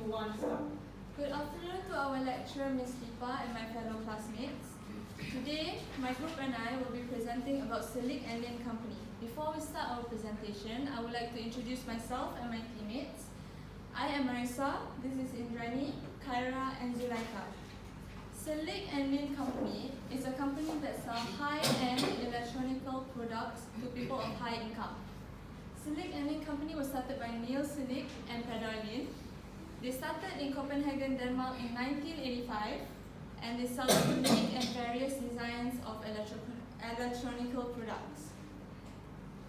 move on. Good afternoon to our lecturer, Ms. Lipa, and my fellow classmates. Today, my group and I will be presenting about Selig and Lin Company. Before we start our presentation, I would like to introduce myself and my teammates. I am Marissa, this is Indrani, Kyra, and Zulaika. Selig and Lin Company is a company that sells high-end electronical products to people of high income. Selig and Lin Company was started by Neil Selig and Peder Lin. They started in Copenhagen, Denmark in 1985, and they sell unique and various designs of electronical products.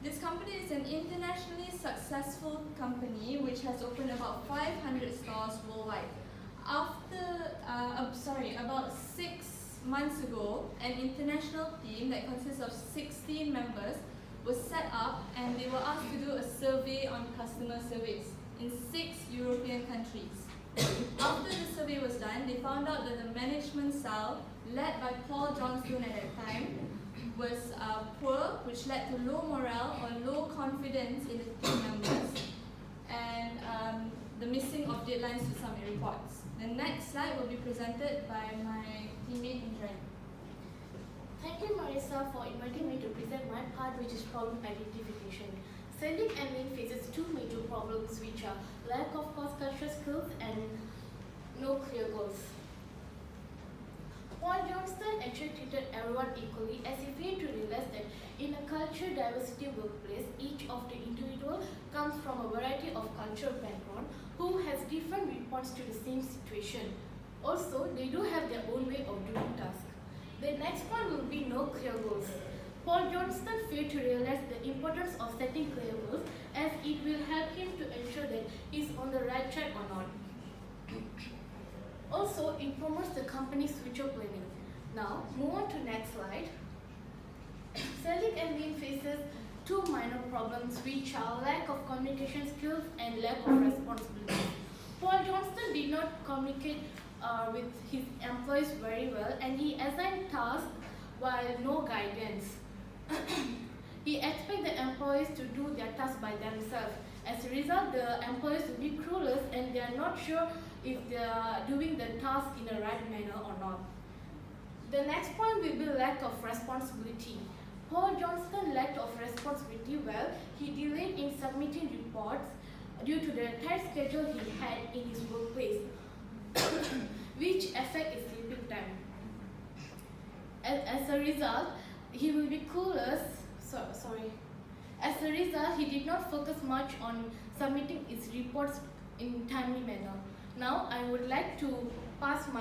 This company is an internationally successful company which has opened about 500 stores worldwide. About 6 months ago, an international team that consists of 16 members was set up, and they were asked to do a survey on customer service in 6 European countries. After the survey was done, they found out that the management style, led by Paul Johnstone at that time, was poor, which led to low morale or low confidence in the team members, and the missing of deadlines to submit reports. The next slide will be presented by my teammate Indrani. Thank you, Marissa, for inviting me to present my part, which is problem identification. Selig and Lin faces two major problems, which are lack of cross-cultural skills and no clear goals. Paul Johnstone actually treated everyone equally, as he failed to realize that in a culture diversity workplace, each of the individual comes from a variety of cultural background who has different response to the same situation. Also, they do have their own way of doing tasks. The next one will be no clear goals. Paul Johnstone failed to realize the importance of setting clear goals, as it will help him to ensure that he's on the right track or not. Also, it promotes the company's future planning. Now, move on to next slide. Selig and Lin faces two minor problems, which are lack of communication skills and lack of responsibility. Paul Johnstone did not communicate with his employees very well, and he assigned tasks while no guidance. He expects the employees to do their tasks by themselves. As a result, the employees will be clueless and they are not sure if they are doing the task in the right manner or not. The next point will be lack of responsibility. Paul Johnstone lacked of responsibility. He delayed in submitting reports due to the tight schedule he had in his workplace, which affect his sleeping time. As a result, he will be clueless. As a result, he did not focus much on submitting his reports in timely manner. Now, I would like to pass to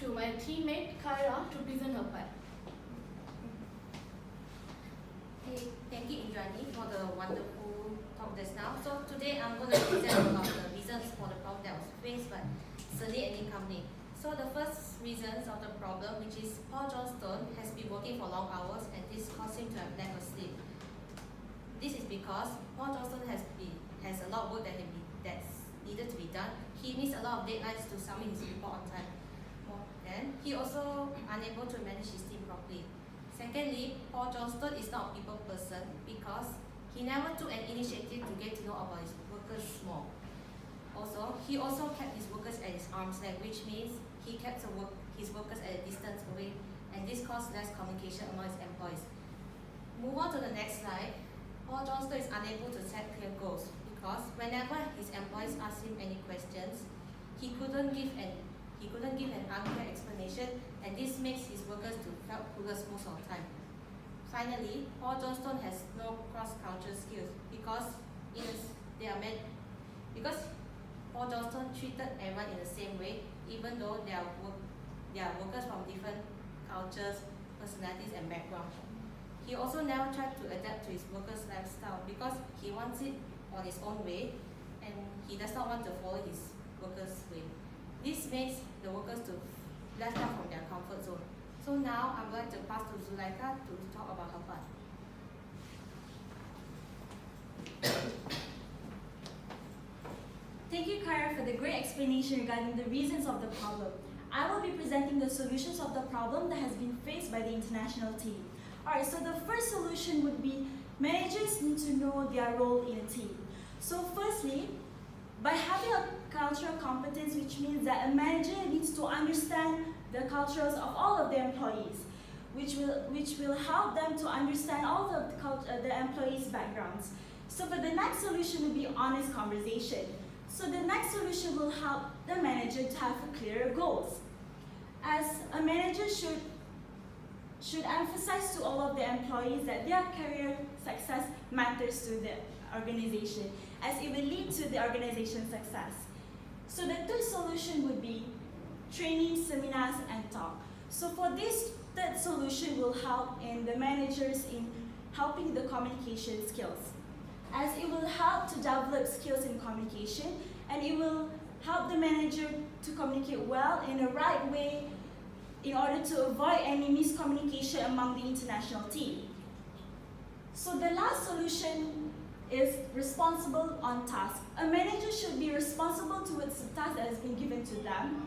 my teammate Kyra to present her part. Okay, thank you, Indrani, for the wonderful talk just now. So today I'm going to present about the reasons for the problem that was faced by Selig and Lin Company. So the first reasons of the problem, which is Paul Johnstone has been working for long hours, and this caused him to have lack of sleep. This is because Paul Johnstone has a lot of work that's needed to be done. He missed a lot of deadlines to submit his report on time. Then he also unable to manage his team properly. Secondly, Paul Johnstone is not a people person because he never took an initiative to get to know about his workers more. Also, he also kept his workers at his arm's length, which means he kept his workers at a distance away, and this caused less communication among his employees. Move on to the next slide. Paul Johnstone is unable to set clear goals because whenever his employees asked him any questions, he couldn't give an unclear explanation, and this makes his workers to feel clueless most of the time. Finally, Paul Johnstone has no cross-cultural skills because Paul Johnstone treated everyone in the same way, even though they are workers from different cultures, personalities, and backgrounds. He also never tried to adapt to his workers' lifestyle because he wants it on his own way, and he does not want to follow his workers' way. This makes the workers to left out from their comfort zone. So now I'm going to pass to Zulaika to talk about her part. Thank you, Kyra, for the great explanation regarding the reasons of the problem. I will be presenting the solutions of the problem that has been faced by the international team. Alright, so the first solution would be managers need to know their role in a team. So firstly, by having a which means that a manager needs to understand the cultures of all of the employees, which will help them to understand all of the employees' backgrounds. So for the next solution will be honest conversation. So the next solution will help the manager to have clearer goals. As a manager should emphasize to all of the employees that their career success matters to the organization, as it will lead to the organization's success. So the third solution would be training, seminars, and talk. So for this third solution will help in the managers in helping the communication skills, as it will help to develop skills in communication, and it will help the manager to communicate well in the right way in order to avoid any miscommunication among the international team. So the last solution is responsible on task. A manager should be responsible towards the task that has been given to them.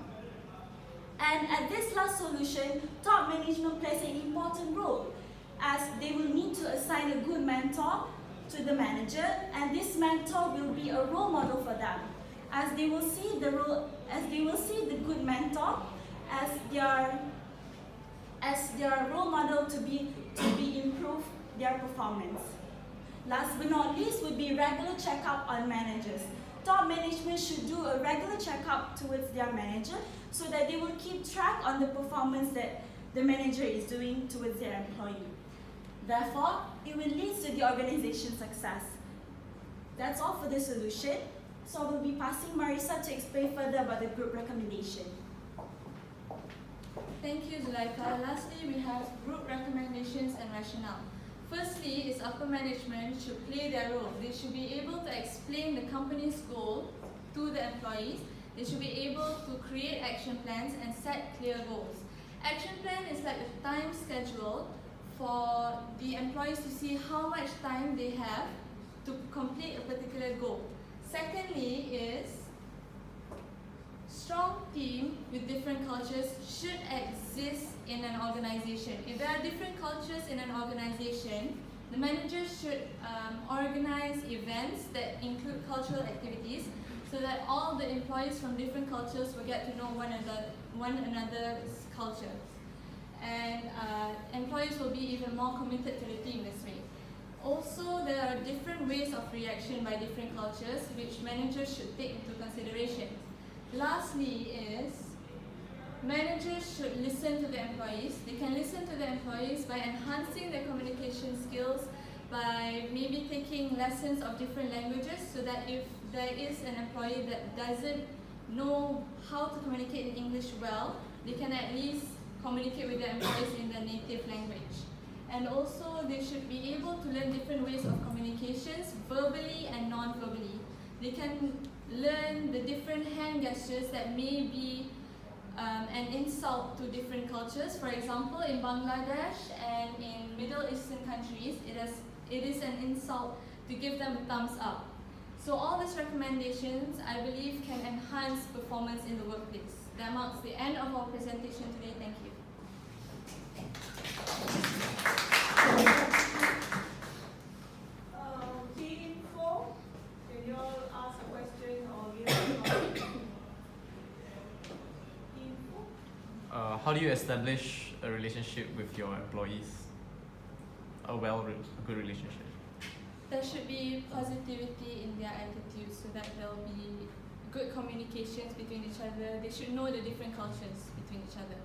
And at this last solution, top management plays an important role, as they will need to assign a good mentor to the manager, and this mentor will be a role model for them, as they will see the good mentor as their role model to be improve their performance. Last but not least would be regular checkup on managers. Top management should do a regular checkup towards their manager so that they will keep track on the performance that the manager is doing towards their employee. Therefore, it will lead to the organization's success. That's all for the solution. So I will be passing Marisa to explain further about the group recommendation. Thank you, Zulaika. Lastly, we have group recommendations and rationale. Firstly, is upper management should play their role. They should be able to explain the company's goal to the employees. They should be able to create action plans and set clear goals. Action plan is like a time schedule for the employees to see how much time they have to complete a particular goal. Secondly is strong team with different cultures should exist in an organization. If there are different cultures in an organization, the manager should organize events that include cultural activities so that all the employees from different cultures will get to know one another's culture. And employees will be even more committed to the team this way. Also, there are different ways of reaction by different cultures which managers should take into consideration. Lastly is, managers should listen to the employees. They can listen to the employees by enhancing their communication skills, by maybe taking lessons of different languages, so that if there is an employee that doesn't know how to communicate in English well, they can at least communicate with their employees in their native language. And also, they should be able to learn different ways of communications, verbally and non-verbally. They can learn the different hand gestures that may be an insult to different cultures. For example, in Bangladesh and in Middle Eastern countries, it is an insult to give them a thumbs up. So all these recommendations, I believe, can enhance performance in the workplace. That marks the end of our presentation today. Thank you. Team 4, can you all ask a question or give a comment? Team 4? How do you establish a relationship with your employees? A good relationship. There should be positivity in their attitudes so that there will be good communications between each other. They should know the different cultures between each other.